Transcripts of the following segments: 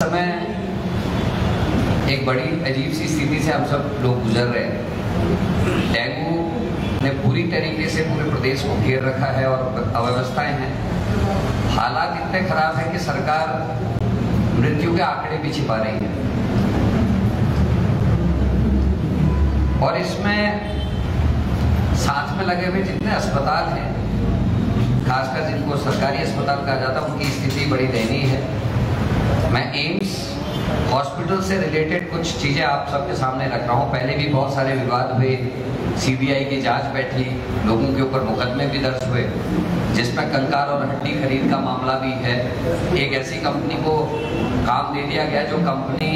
समय एक बड़ी अजीब सी स्थिति से हम सब लोग गुजर रहे हैं। डेंगू ने पूरी तरीके से पूरे प्रदेश को घेर रखा है और अव्यवस्थाएं हैं। हालात इतने खराब है कि सरकार मृत्यु के आंकड़े भी छिपा रही है और इसमें साथ में लगे हुए जितने अस्पताल हैं, खासकर जिनको सरकारी अस्पताल कहा जाता है, उनकी स्थिति बड़ी दयनीय है। मैं एम्स हॉस्पिटल से रिलेटेड कुछ चीज़ें आप सबके सामने रख रहा हूँ। पहले भी बहुत सारे विवाद हुए, सीबीआई की जांच बैठी, लोगों के ऊपर मुकदमे भी दर्ज हुए, जिसमें कंकाल और हड्डी खरीद का मामला भी है। एक ऐसी कंपनी को काम दे दिया गया जो कंपनी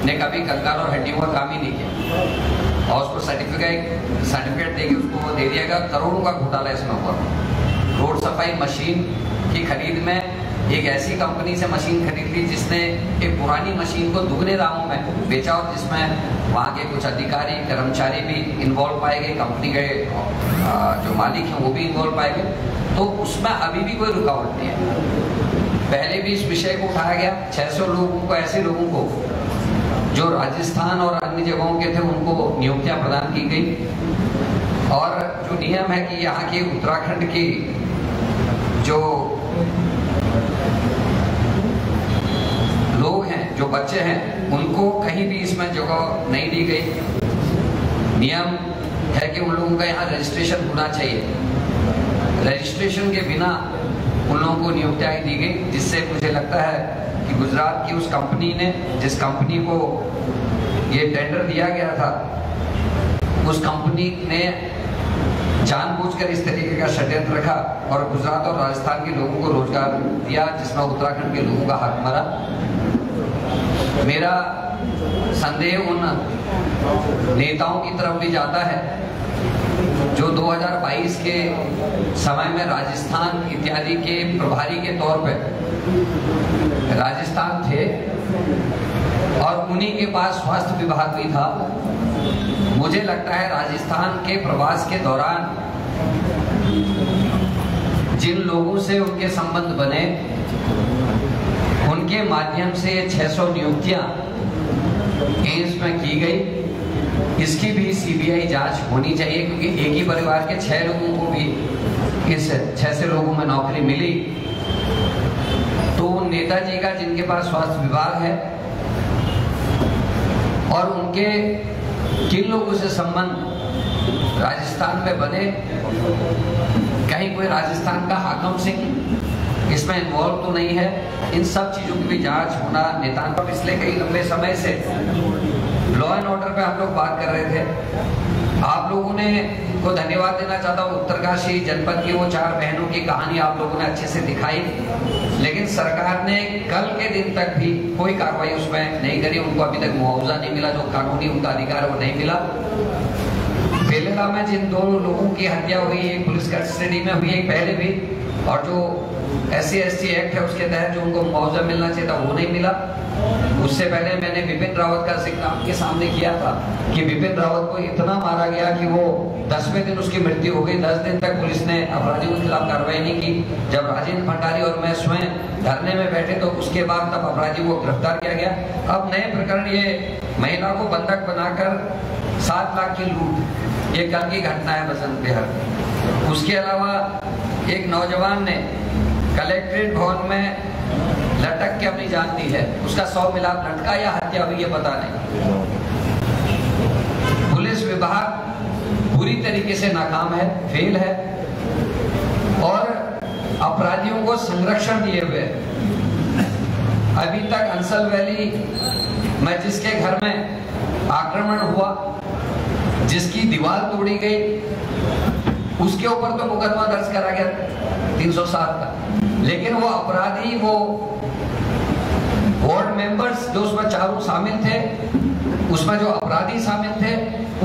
ने कभी कंकाल और हड्डियों का काम ही नहीं किया और उसको सर्टिफिकेट देके उसको दे दिया गया। करोड़ों का घोटाला इसमें हुआ। रोड सफाई मशीन की खरीद में एक ऐसी कंपनी से मशीन खरीद ली जिसने एक पुरानी मशीन को दुगने दामों में बेचा और जिसमें वहाँ के कुछ अधिकारी कर्मचारी भी इन्वॉल्व पाए गए, कंपनी के जो मालिक हैं वो भी इन्वॉल्व पाए गए। तो उसमें अभी भी कोई रुकावट नहीं है। पहले भी इस विषय को उठाया गया। 600 लोगों को, ऐसे लोगों को जो राजस्थान और अन्य जगहों के थे, उनको नियुक्तियां प्रदान की गई और जो नियम है कि यहाँ के उत्तराखंड की जो लोग हैं, जो बच्चे हैं, उनको कहीं भी इसमें जगह नहीं दी गई। नियम है कि उन लोगों का यहाँ रजिस्ट्रेशन होना चाहिए। रजिस्ट्रेशन के बिना उन लोगों को नियुक्तियां दी गई, जिससे मुझे लगता है कि गुजरात की उस कंपनी ने, जिस कंपनी को ये टेंडर दिया गया था, उस कंपनी ने जानबूझकर इस तरीके का षड्यंत्र रखा और गुजरात और राजस्थान के लोगों को रोजगार दिया, जिसमें उत्तराखंड के लोगों का हक मरा। मेरा संदेह उन नेताओं की तरफ भी जाता है जो 2022 के समय में राजस्थान इत्यादि के प्रभारी के तौर पर राजस्थान थे और उन्हीं के पास स्वास्थ्य विभाग भी था। मुझे लगता है राजस्थान के प्रवास के दौरान जिन लोगों से उनके संबंध बने, उनके माध्यम से 600 नियुक्तियां एम्स में की गई। इसकी भी सीबीआई जांच होनी चाहिए, क्योंकि एक ही परिवार के 6 लोगों को भी इस 600 लोगों में नौकरी मिली। तो नेताजी का जिनके पास स्वास्थ्य विभाग है और उनके किन लोगों से संबंध राजस्थान में बने, कहीं कोई राजस्थान का हाकिम सिंह इसमें इन्वॉल्व तो नहीं है। इन सब चीजों की भी जांच होना नेताओं का। पिछले कई लंबे समय से लॉ एंड ऑर्डर पे हम लोग बात कर रहे थे। आप लोगों ने को धन्यवाद देना चाहता हूँ। उत्तरकाशी जनपद की वो 4 बहनों की कहानी आप लोगों ने अच्छे से दिखाई, लेकिन सरकार ने कल के दिन तक भी कोई कार्रवाई उसमें नहीं करी। उनको अभी तक मुआवजा नहीं मिला, जो कानूनी उनका अधिकार है वो नहीं मिला। बेलगा में जिन 2 लोगों की हत्या हुई, एक पुलिस कस्टडी में हुई, एक पहले भी, और जो SC/ST एक्ट है उसके तहत जो उनको मुआवजा मिलना चाहिए था वो नहीं मिला। उससे पहले मैंने बिपिन रावत का जिक्र आपके सामने किया था कि बिपिन रावत को इतना मारा गया कि वो 10वें दिन उसकी मृत्यु हो गई। 10 दिन तक पुलिस ने अपराधियों के खिलाफ कार्रवाई नहीं की। जब राजेंद्र भंडारी और मैं स्वयं धरने में बैठे तो उसके बाद तब अपराधी को गिरफ्तार किया गया। अब नए प्रकरण, ये महिला को बंधक बनाकर 7 लाख की लूट, ये कल की घटना है बसंत विहार। उसके अलावा एक नौजवान ने कलेक्ट्रेट भवन में लटक के अपनी जान दी है। उसका 100 मिलाप लटका या हत्या हुई ये पता नहीं। पुलिस विभाग पूरी तरीके से नाकाम है, फेल है और अपराधियों को संरक्षण दिए हुए। अभी तक अंसल वैली में जिसके घर में आक्रमण हुआ, जिसकी दीवार तोड़ी गई, उसके ऊपर तो मुकदमा दर्ज करा गया 307 का, लेकिन वो अपराधी, वो वार्ड मेंबर्स जो उसमें 4 शामिल थे, उसमें जो अपराधी शामिल थे,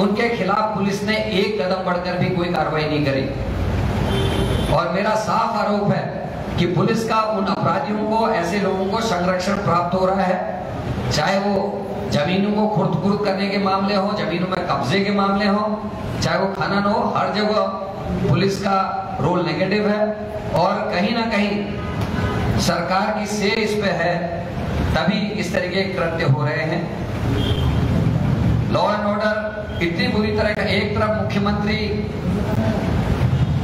उनके खिलाफ पुलिस ने एक कदम बढ़कर भी कोई कार्रवाई नहीं करी। और मेरा साफ आरोप है कि पुलिस का उन अपराधियों को, ऐसे लोगों को संरक्षण प्राप्त हो रहा है, चाहे वो जमीनों को खुर्द-बुर्द करने के मामले हो, जमीनों में कब्जे के मामले हो, चाहे वो खनन हो, हर जगह पुलिस का रोल नेगेटिव है। और कहीं ना कहीं सरकार की सेह इस पे है तभी इस तरह के कृत्य हो रहे हैं। लॉ एंड ऑर्डर इतनी बुरी तरह का, एक तरफ मुख्यमंत्री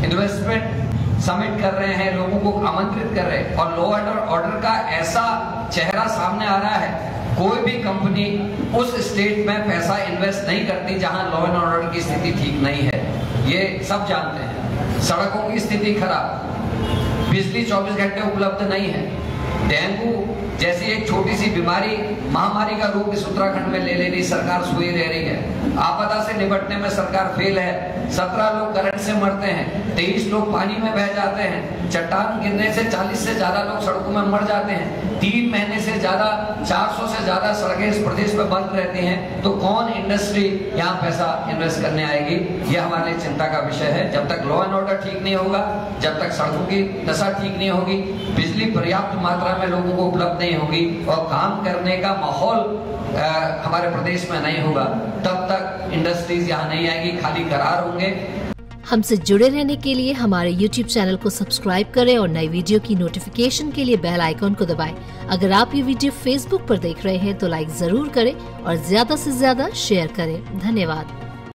इन्वेस्टमेंट समिट कर रहे हैं, लोगों को आमंत्रित कर रहे हैं, और लॉ एंड ऑर्डर का ऐसा चेहरा सामने आ रहा है, कोई भी कंपनी उस स्टेट में पैसा इन्वेस्ट नहीं करती जहां लॉ एंड ऑर्डर की स्थिति ठीक नहीं है, ये सब जानते हैं। सड़कों की स्थिति खराब, बिजली 24 घंटे उपलब्ध नहीं है, डेंगू जैसी एक छोटी सी बीमारी महामारी का रूप इस उत्तराखंड में ले रही सरकार, सोई रह रही है। आपदा से निपटने में सरकार फेल है। 17 लोग करंट से मरते हैं, 23 लोग पानी में बह जाते हैं, चट्टान गिरने से 40 से ज्यादा लोग सड़कों में मर जाते हैं, 3 महीने से ज्यादा 400 से ज्यादा सड़कें इस प्रदेश में बंद रहती हैं। तो कौन इंडस्ट्री यहाँ पैसा इन्वेस्ट करने आएगी? ये हमारे लिए चिंता का विषय है। जब तक लॉ एंड ऑर्डर ठीक नहीं होगा, जब तक सड़कों की दशा ठीक नहीं होगी, बिजली पर्याप्त मात्रा में लोगों को उपलब्ध नहीं होगी और काम करने का माहौल हमारे प्रदेश में नहीं होगा, तब तक इंडस्ट्रीज यहाँ नहीं आएगी, खाली करार होंगे। हमसे जुड़े रहने के लिए हमारे YouTube चैनल को सब्सक्राइब करें और नई वीडियो की नोटिफिकेशन के लिए बेल आइकॉन को दबाएं। अगर आप ये वीडियो Facebook पर देख रहे हैं तो लाइक जरूर करें और ज्यादा से ज्यादा शेयर करें। धन्यवाद।